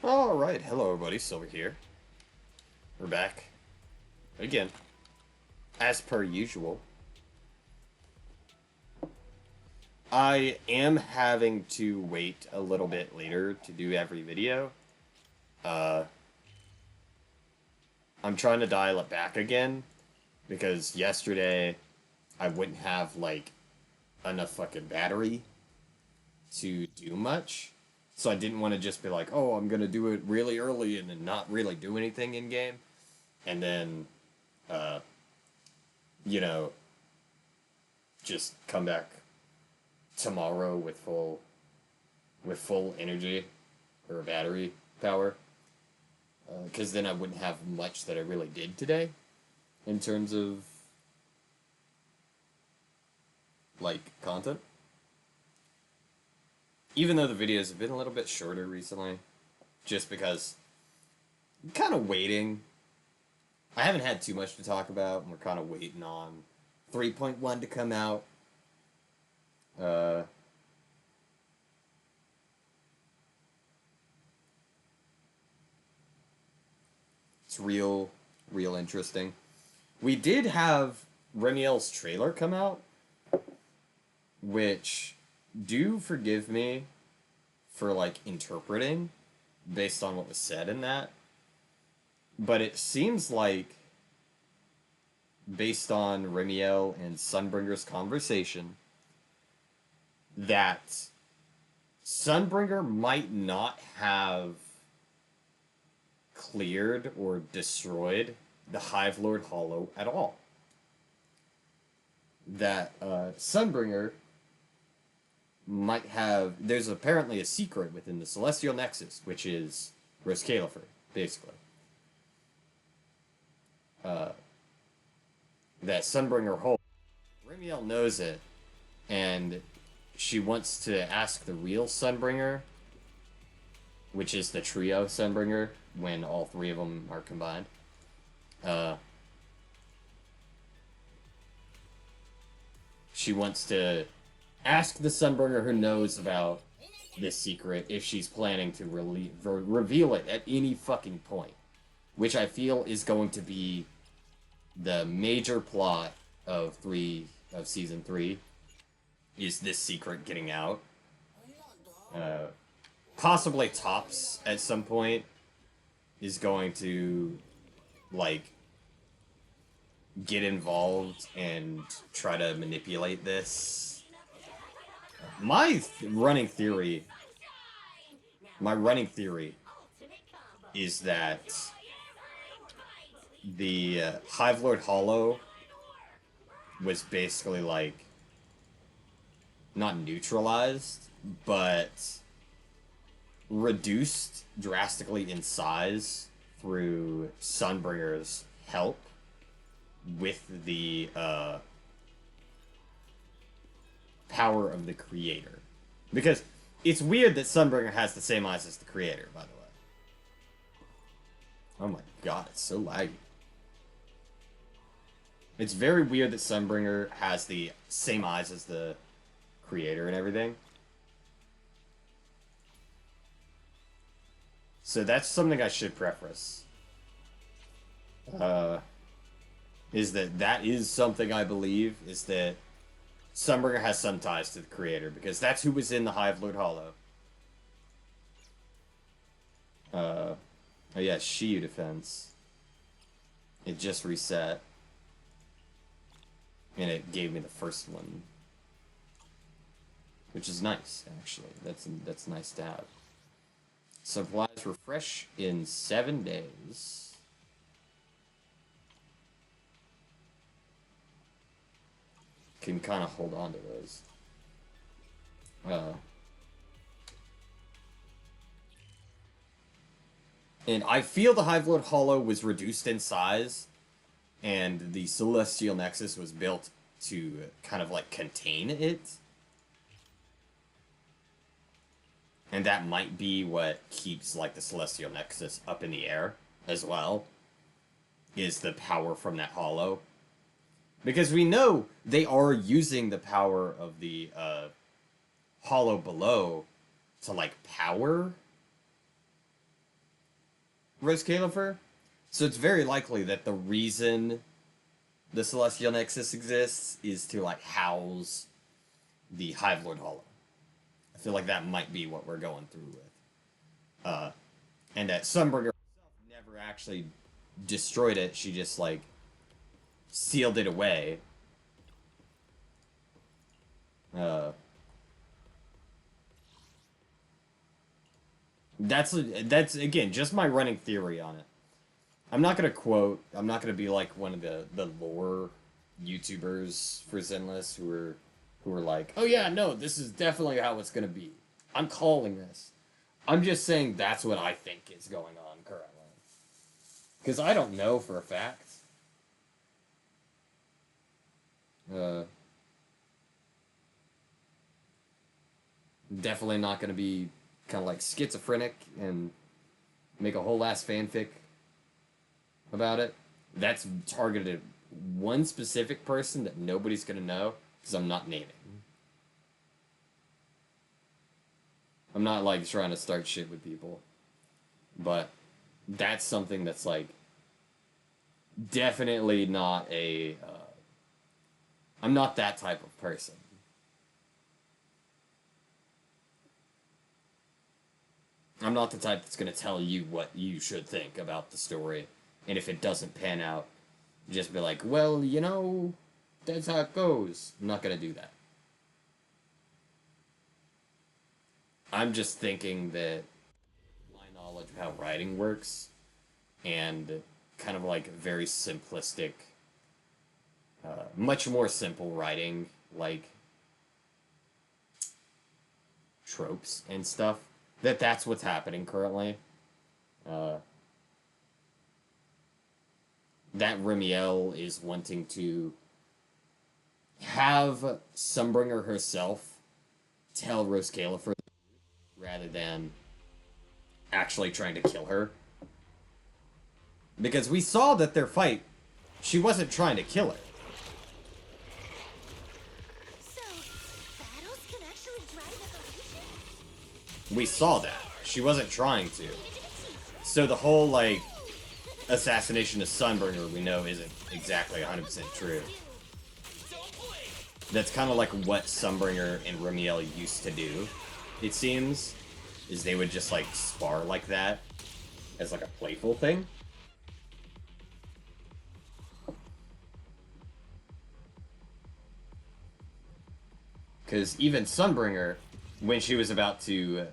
Alright, hello everybody, Silver here. We're back. Again. As per usual. I am having to wait a little bit later to do every video. Uh, I'm trying to dial it back again, because yesterday I wouldn't have, like, enough fucking battery to do much. So I didn't want to just be like, oh, I'm gonna do it really early and then not really do anything in game. And then, uh, you know, just come back tomorrow with full energy or battery power. Because then I wouldn't have much that I really did today in terms of like content. Even though the videos have been a little bit shorter recently, just because I'm kind of waiting. I haven't had too much to talk about, and we're kind of waiting on 3.1 to come out. Uh, it's real interesting. We did have Remiel's trailer come out, which, do forgive me for, like, interpreting based on what was said in that, but it seems like, based on Remiel and Sunbringer's conversation, that Sunbringer might not have cleared or destroyed the Hive Lord Hollow at all. That Sunbringer might have. There's apparently a secret within the Celestial Nexus, which is Roscalifer, basically. That Sunbringer holds. Remiel knows it, and she wants to ask the real Sunbringer, which is the trio Sunbringer, when all three of them are combined. She wants to ask the Sunbringer who knows about this secret if she's planning to reveal it at any fucking point. Which I feel is going to be the major plot of season 3, is this secret getting out. Possibly Tops at some point is going to, like, get involved and try to manipulate this. My running theory is that the Hive Lord Hollow was basically, like, not neutralized, but reduced drastically in size through Sunbringer's help with the power of the Creator. Because it's weird that Sunbringer has the same eyes as the Creator, by the way. Oh my god, it's so laggy. It's very weird that Sunbringer has the same eyes as the Creator and everything. So that's something I should preface. Is that is something I believe, is that Sunbringer has some ties to the Creator, because that's who was in the Hive Lord Hollow. Oh yeah, Shiyu defense. It just reset. And it gave me the first one. Which is nice, actually. That's nice to have. Supplies refresh in 7 days. Can kind of hold on to those. And I feel the Hive Lord Hollow was reduced in size, and the Celestial Nexus was built to kind of, like, contain it. And that might be what keeps, like, the Celestial Nexus up in the air as well, is the power from that hollow. Because we know they are using the power of the hollow below to, like, power Rose Califer. So it's very likely that the reason the Celestial Nexus exists is to like house the Hive Lord Hollow. I feel like that might be what we're going through with. Uh, and that Sunbringer herself never actually destroyed it. She just like sealed it away. Uh, that's again just my running theory on it. I'm not gonna quote. I'm not gonna be like one of the lore YouTubers for Zenless who are like, oh yeah, no, this is definitely how it's gonna be. I'm calling this. I'm just saying that's what I think is going on currently. Because I don't know for a fact. Uh, Definitely not gonna be kind of like schizophrenic and make a whole ass fanfic about it. That's targeted at one specific person that nobody's gonna know because I'm not naming. I'm not like trying to start shit with people, but that's something that's like definitely not a. I'm not that type of person. I'm not the type that's gonna tell you what you should think about the story, and if it doesn't pan out, just be like, well, you know, that's how it goes. I'm not gonna do that. I'm just thinking that my knowledge of how writing works and kind of like very simplistic, much more simple writing, like tropes and stuff, that's what's happening currently. Uh, that Remiel is wanting to have Sunbringer herself tell Rose Califer rather than actually trying to kill her. Because we saw that their fight, she wasn't trying to kill her. So, battles can actually drive evolution? We saw that. She wasn't trying to. So the whole, like, assassination of Sunbringer we know isn't exactly 100% true. That's kind of like what Sunbringer and Remiel used to do, it seems. Is they would just, like, spar like that as, like, a playful thing. Because even Sunbringer, when she was about to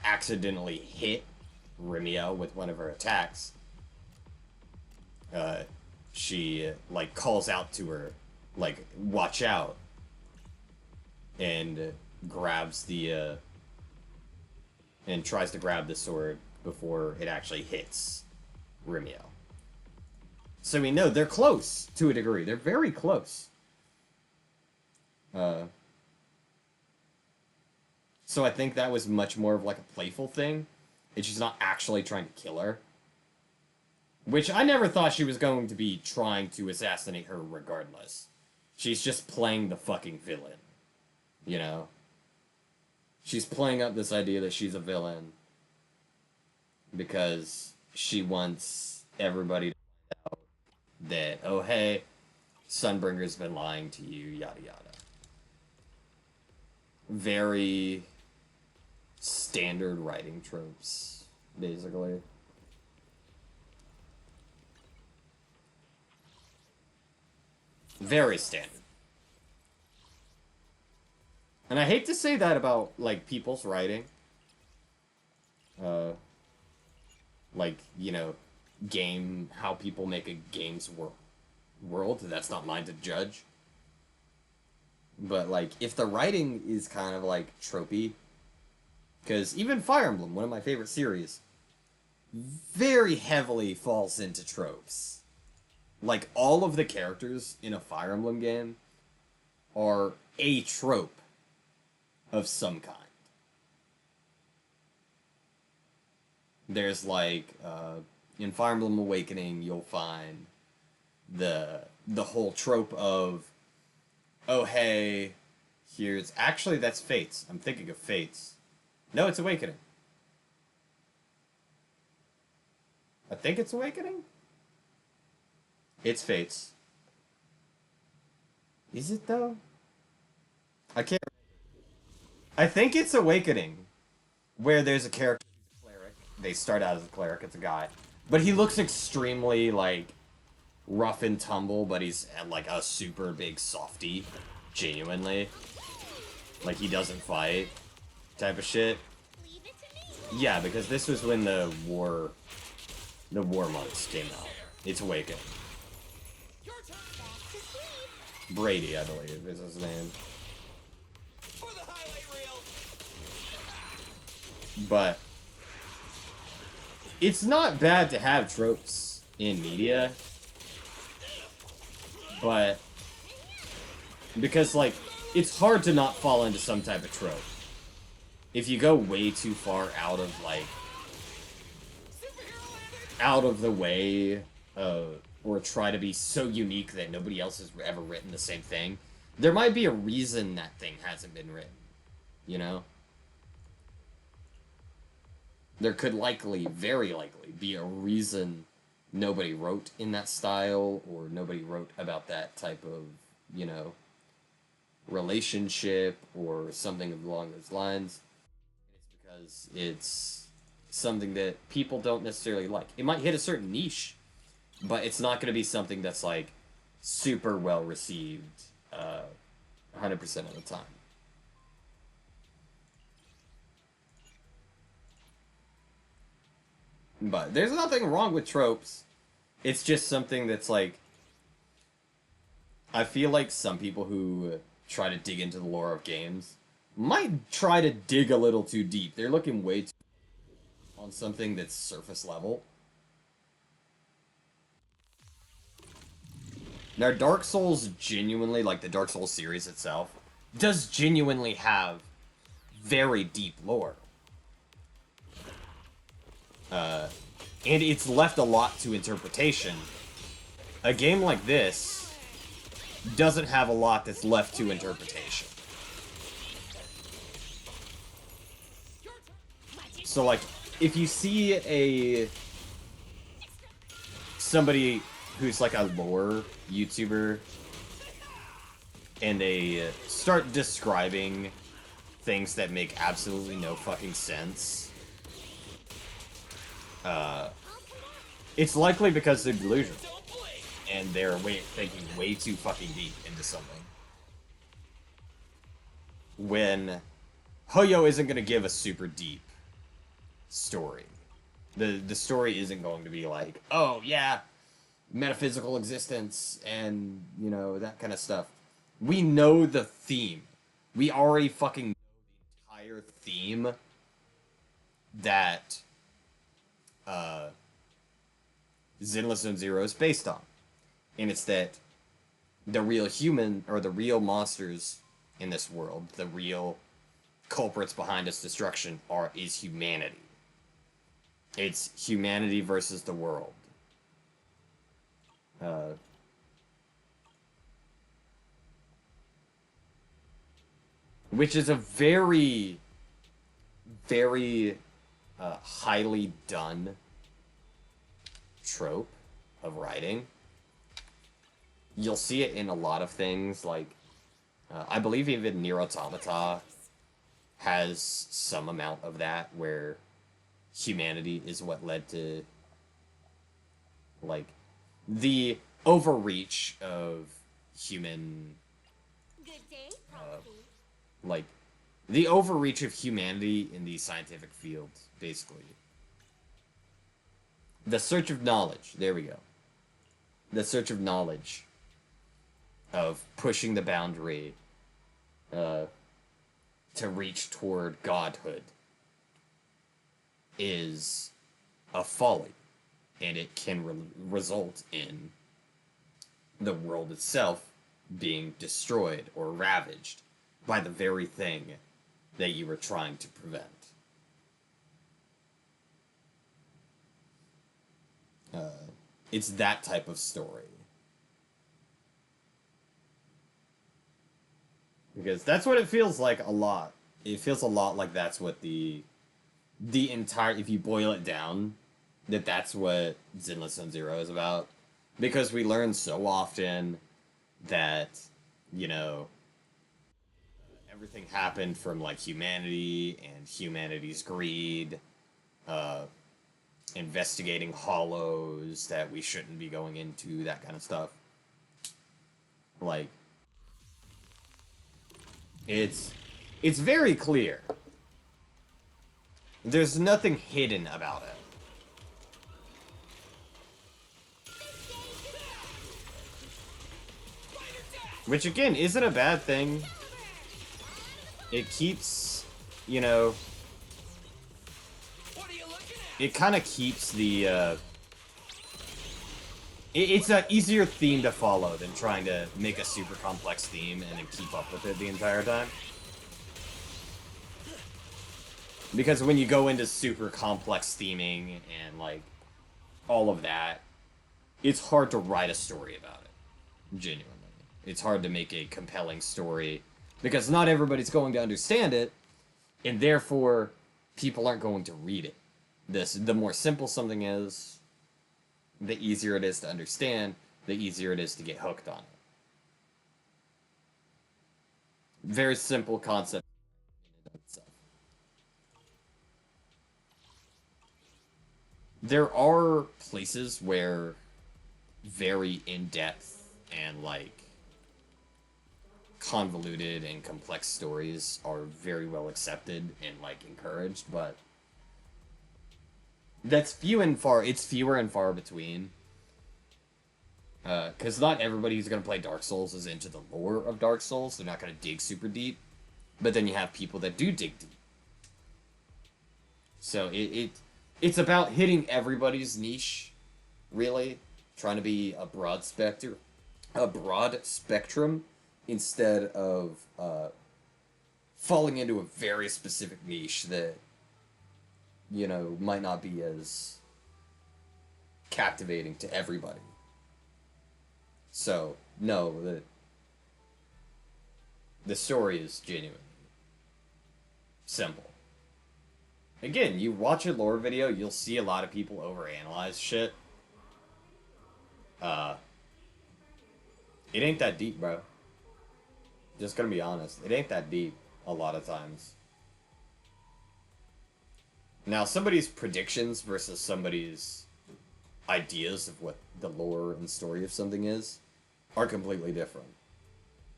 accidentally hit Remiel with one of her attacks, she, like, calls out to her, like, watch out, and grabs the, and tries to grab the sword before it actually hits Remiel. So we know they're close, to a degree. They're very close. So I think that was much more of like a playful thing. And she's not actually trying to kill her. Which I never thought she was going to be trying to assassinate her regardless. She's just playing the fucking villain. You know? She's playing up this idea that she's a villain because she wants everybody to find out that, oh hey, Sunbringer's been lying to you, yada yada. Very standard writing tropes, basically. Very standard. And I hate to say that about, like, people's writing. Uh, like, you know, how people make a game's world. That's not mine to judge. But, like, if the writing is kind of, like, tropey, because even Fire Emblem, one of my favorite series, very heavily falls into tropes. Like, all of the characters in a Fire Emblem game are a trope of some kind. There's, like, in Fire Emblem Awakening, you'll find the whole trope of, oh, hey, here's... Actually, that's Fates. I'm thinking of Fates. No, it's Awakening. I think it's Awakening? It's Fates. Is it though? I can't. I think it's Awakening, where there's a character who's a cleric. They start out as a cleric. It's a guy, but he looks extremely like rough and tumble. But he's like a super big softy, genuinely. Like he doesn't fight, type of shit. Leave it to me. Yeah, because this was when the war months came out. It's Awakening. Back to sleep. Brady, I believe, is his name. For the highlight reel. But it's not bad to have tropes in media, but because like it's hard to not fall into some type of trope. If you go way too far out of like out of the way, or try to be so unique that nobody else has ever written the same thing, there might be a reason that thing hasn't been written, you know? There could likely, very likely, be a reason nobody wrote in that style, or nobody wrote about that type of, you know, relationship, or something along those lines. It's because it's something that people don't necessarily like. It might hit a certain niche, but it's not going to be something that's, like, super well received 100% of the time. But there's nothing wrong with tropes. It's just something that's like, I feel like some people who try to dig into the lore of games might try to dig a little too deep. They're looking way too on something that's surface level. Now, Dark Souls genuinely, like the Dark Souls series itself, does genuinely have very deep lore. And it's left a lot to interpretation. A game like this doesn't have a lot that's left to interpretation. So, like, if you see somebody who's like a lore YouTuber, and they start describing things that make absolutely no fucking sense, it's likely because they're delusional, and they're thinking way too fucking deep into something. When Hoyo isn't going to give a super deep story. The story isn't going to be like, oh yeah, metaphysical existence and, you know, that kind of stuff. We know the theme. We already fucking know the entire theme that Zenless Zone Zero is based on. And it's that the real human, or the real monsters in this world, the real culprits behind its destruction is humanity. It's humanity versus the world. Which is a very, very highly done trope of writing. You'll see it in a lot of things, like, I believe even Nier Automata has some amount of that, where humanity is what led to, like, the overreach of human, Good day, Poppy. like, the overreach of humanity in the scientific field, basically. The search of knowledge, there we go. The search of knowledge, of pushing the boundary to reach toward godhood, is a folly, and it can result in the world itself being destroyed or ravaged by the very thing that you were trying to prevent. It's that type of story. Because that's what it feels like a lot. It feels a lot like that's what the entire, if you boil it down, that that's what Zenless Zone Zero is about. Because we learn so often that, you know, everything happened from like humanity and humanity's greed, uh, investigating hollows that we shouldn't be going into, that kind of stuff. Like, it's very clear. There's nothing hidden about it. Which again isn't a bad thing. It keeps, you know, What are you looking at? it kind of keeps the it's an easier theme to follow than trying to make a super complex theme and then keep up with it the entire time. Because when you go into super complex theming and like all of that, it's hard to write a story about it. Genuinely. It's hard to make a compelling story because not everybody's going to understand it, and therefore people aren't going to read it. The more simple something is, the easier it is to understand, the easier it is to get hooked on it. Very simple concept in and of itself. There are places where very in-depth and like convoluted and complex stories are very well accepted and like encouraged, but that's fewer and far between. Because not everybody who's going to play Dark Souls is into the lore of Dark Souls. They're not going to dig super deep. But then you have people that do dig deep. So it's about hitting everybody's niche, really. Trying to be a broad spectrum instead of falling into a very specific niche that, you know, might not be as captivating to everybody. So, no, the story is genuinely simple. Again, you watch a lore video, you'll see a lot of people overanalyze shit. It ain't that deep, bro. Just gonna be honest. It ain't that deep a lot of times. Now, somebody's predictions versus somebody's ideas of what the lore and story of something is are completely different.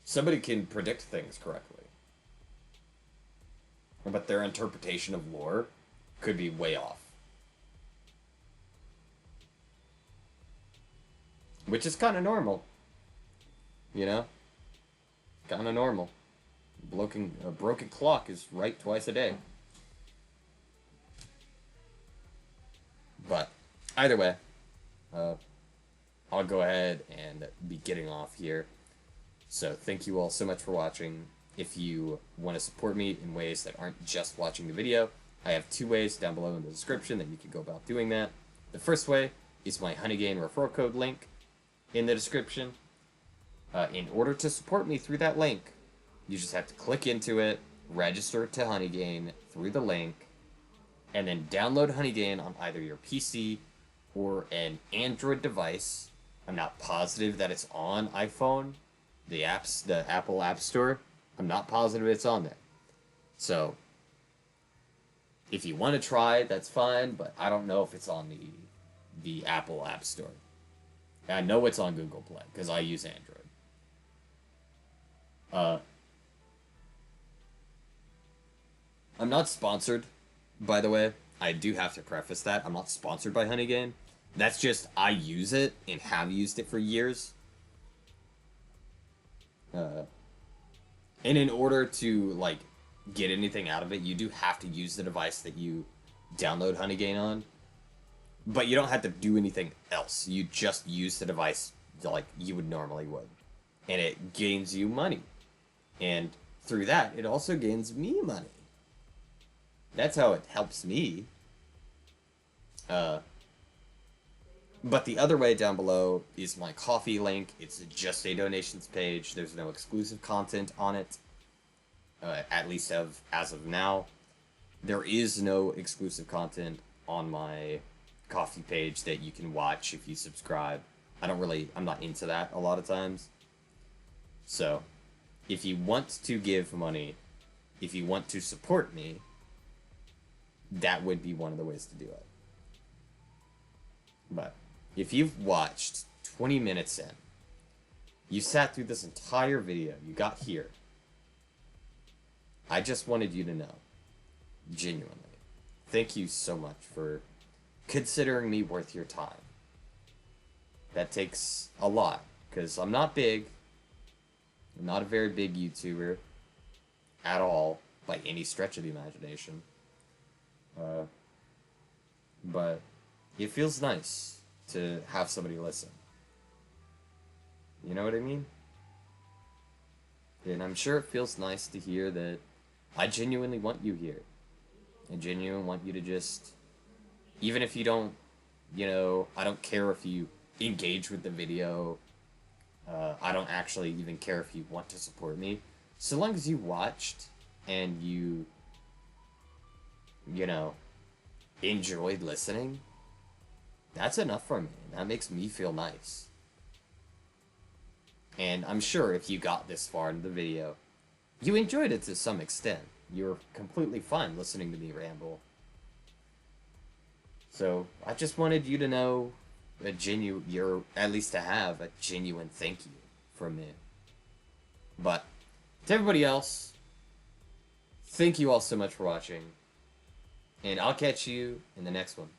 Somebody can predict things correctly, but their interpretation of lore could be way off. Which is kind of normal. You know? Kind of normal. A broken clock is right twice a day. But, either way, I'll go ahead and be getting off here. So, thank you all so much for watching. If you want to support me in ways that aren't just watching the video, I have 2 ways down below in the description that you can go about doing that. The first way is my Honeygain referral code link in the description. In order to support me through that link, you just have to click into it, register to Honeygain through the link, and then download Honeygain on either your PC or an Android device. I'm not positive that it's on iPhone, the Apple App Store. I'm not positive it's on there. So, if you want to try, that's fine, but I don't know if it's on the Apple App Store. I know it's on Google Play, because I use Android. I'm not sponsored, by the way. I do have to preface that. I'm not sponsored by Honeygain. That's just, I use it and have used it for years. And in order to, like, get anything out of it, you do have to use the device that you download Honeygain on. But you don't have to do anything else. You just use the device like you would normally would. And it gains you money. And through that, it also gains me money. That's how it helps me. But the other way down below is my Ko-fi link. It's just a donations page. There's no exclusive content on it. At least as of now. There is no exclusive content on my coffee page that you can watch if you subscribe. I'm not into that a lot of times. So, if you want to give money, if you want to support me, that would be one of the ways to do it. But, if you've watched 20 minutes in, you sat through this entire video, you got here, I just wanted you to know, genuinely, thank you so much for considering me worth your time. That takes a lot, because I'm not big. I'm not a very big YouTuber at all, by any stretch of the imagination. But it feels nice to have somebody listen. You know what I mean? And I'm sure it feels nice to hear that I genuinely want you here. I genuinely want you to just, even if you don't, I don't care if you engage with the video. I don't actually even care if you want to support me. So long as you watched and you enjoyed listening, that's enough for me. That makes me feel nice. And I'm sure if you got this far into the video, you enjoyed it to some extent. You were completely fine listening to me ramble. So I just wanted you to know at least to have a genuine thank you from me. But to everybody else, thank you all so much for watching. And I'll catch you in the next one.